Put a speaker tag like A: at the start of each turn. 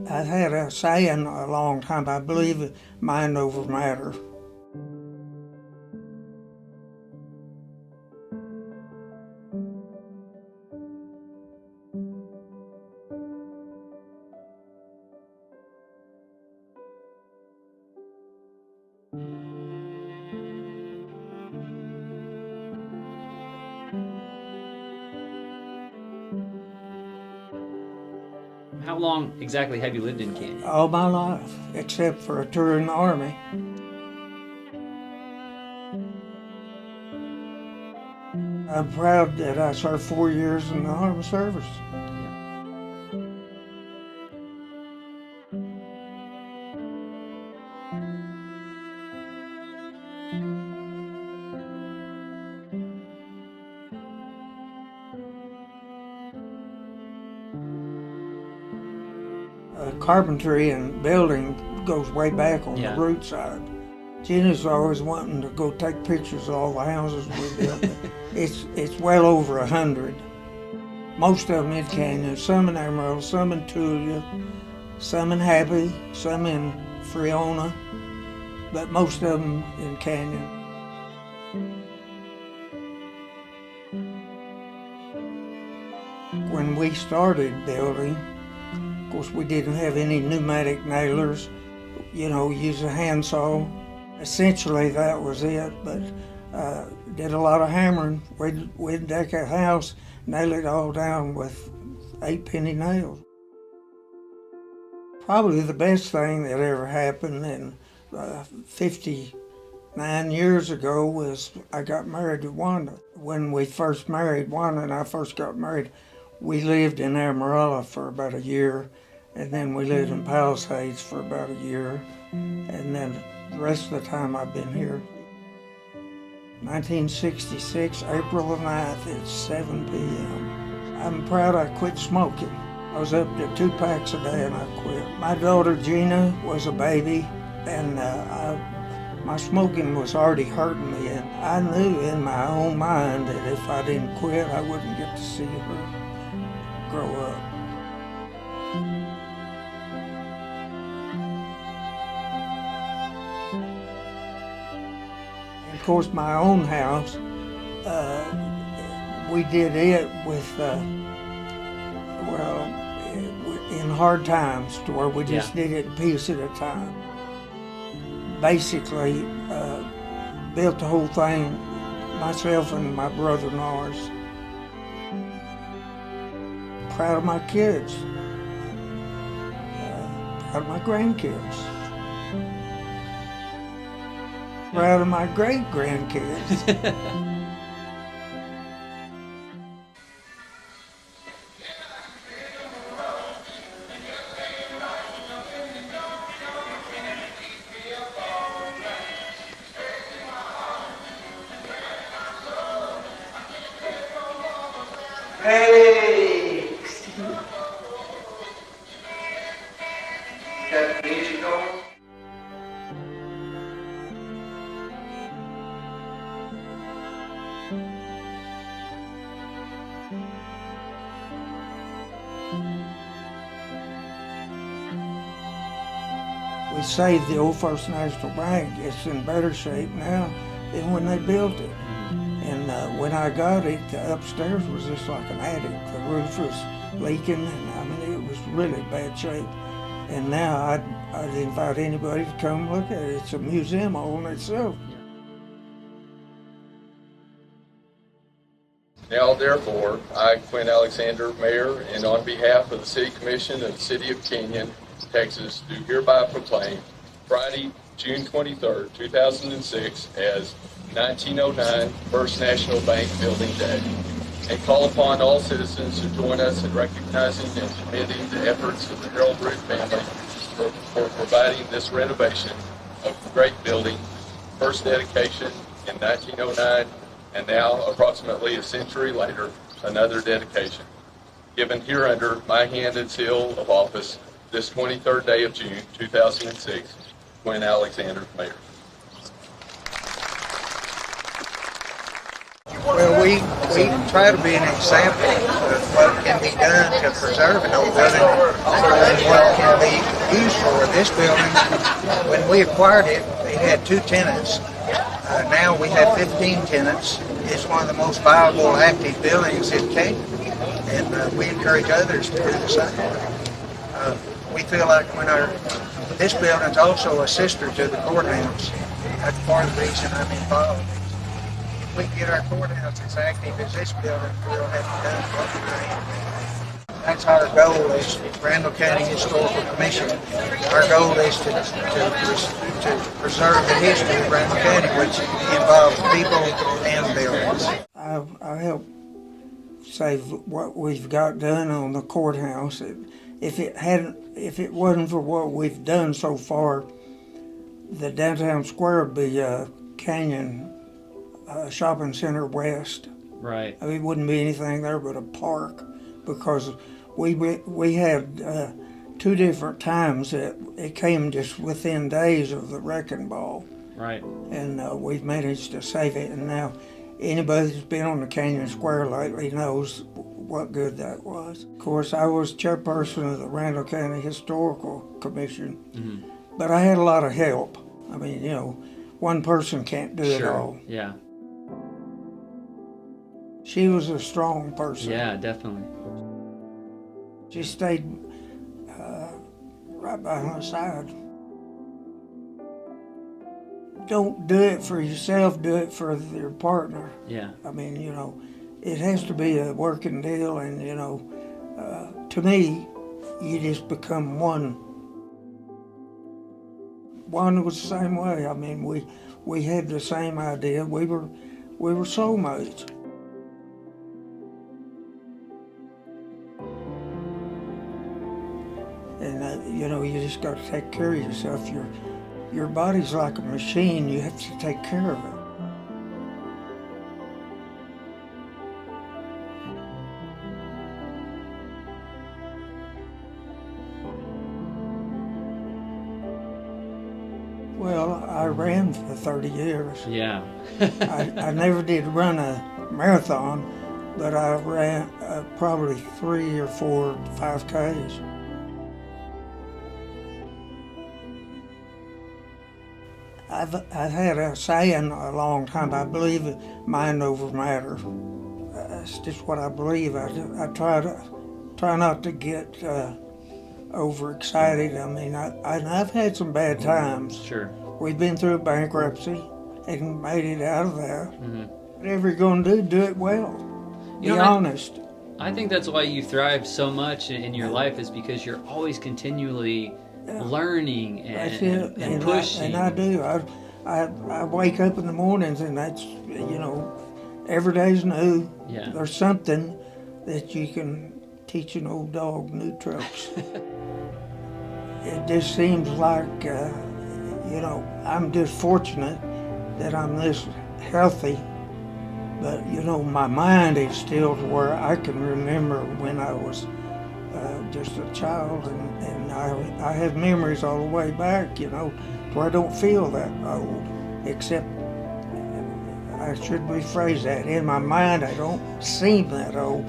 A: I had a saying a long time, I believe mind over matter.
B: How long exactly have you lived in Canyon?
A: All my life, except for a tour in the Army. I'm proud that I served 4 years in the Armed Service. Carpentry and building goes way back on the root side. Jenny's always wanting to go take pictures of all the houses we built. It's well over 100. Most of them in Canyon, some in Amarillo, some in Tulia, some in Happy, some in Friona, but most of them in Canyon. When we started building, of course, we didn't have any pneumatic nailers. You know, use a handsaw. Essentially, that was it, but did a lot of hammering. We'd deck a house, nail it all down with 8-penny nails. Probably the best thing that ever happened in 59 years ago was I got married to Wanda. When we first married, Wanda and I first got married, we lived in Amarillo for about a year, and then we lived in Palisades for about a year, and then the rest of the time I've been here. 1966, April the 9th, it's 7 p.m. I'm proud I quit smoking. I was up to 2 packs a day and I quit. My daughter Gina was a baby, and my smoking was already hurting me, and I knew in my own mind that if I didn't quit, I wouldn't get to see her grow up. And of course, my own house, we did it with, in hard times, to where we just did it a piece at a time. Basically, built the whole thing, myself and my brother-in-laws. Proud of my kids, proud of my grandkids, proud of my great-grandkids. Hey! Got the music going? We saved the old First National Bank. It's in better shape now than when they built it. And when I got it, the upstairs was just like an attic. The roof was leaking, and I mean, it was really bad shape. And now I'd invite anybody to come look at it. It's a museum all in itself.
C: Now, therefore, I, Quinn Alexander, Mayor, and on behalf of the City Commission of the City of Canyon, Texas, do hereby proclaim Friday, June 23rd, 2006 as 1909 First National Bank Building Day, and call upon all citizens to join us in recognizing and commending the efforts of the Harold Root family for providing this renovation of the great building, first dedication in 1909, and now, approximately a century later, another dedication. Given hereunder my hand and seal of office this 23rd day of June, 2006, Quinn Alexander, Mayor.
A: Well, we try to be an example of what can be done to preserve an old building and what can be used for. This building, when we acquired it, it had 2 tenants. Now we have 15 tenants. It's one of the most viable active buildings in Canyon, and we encourage others to do the same. We feel like this building is also a sister to the courthouse. That's part of the reason I'm involved. If we can get our courthouse as active as this building, we'll have done what we're doing. That's our goal is Randall County Historical Commission. Our goal is to preserve the history of Randall County, which involves people and buildings. I help say what we've got done on the courthouse. If it wasn't for what we've done so far, the downtown square would be Canyon Shopping Center West.
B: Right.
A: I mean, it wouldn't be anything there but a park, because we had 2 different times that it came just within days of the wrecking ball.
B: Right.
A: And we've managed to save it, and now anybody that's been on the Canyon Square lately knows what good that was. Of course, I was chairperson of the Randall County Historical Commission, but I had a lot of help. I mean, one person can't do it all.
B: Yeah.
A: She was a strong person.
B: Yeah, definitely.
A: She stayed right by my side. Don't do it for yourself, do it for your partner.
B: Yeah.
A: I mean, it has to be a working deal, and, to me, you just become one. One was the same way. I mean, we had the same idea. We were soulmates. And, you just got to take care of yourself. Your body's like a machine. You have to take care of it. Well, I ran for 30 years.
B: Yeah.
A: I never did run a marathon, but I ran probably 3 or 4 5Ks. I've had a saying a long time. I believe mind over matter. That's just what I believe. I try not to get overexcited. I mean, I've had some bad times.
B: Sure.
A: We've been through bankruptcy and made it out of there. Whatever you're going to do it well. Be honest.
B: I think that's why you thrive so much in your life, is because you're always continually learning and pushing.
A: And I do. I wake up in the mornings, and that's, every day's new.
B: Yeah.
A: There's something that you can teach an old dog new tricks. It just seems like, I'm just fortunate that I'm this healthy, but, my mind is still to where I can remember when I was just a child, and I have memories all the way back, where I don't feel that old, except, I should rephrase that, in my mind I don't seem that old,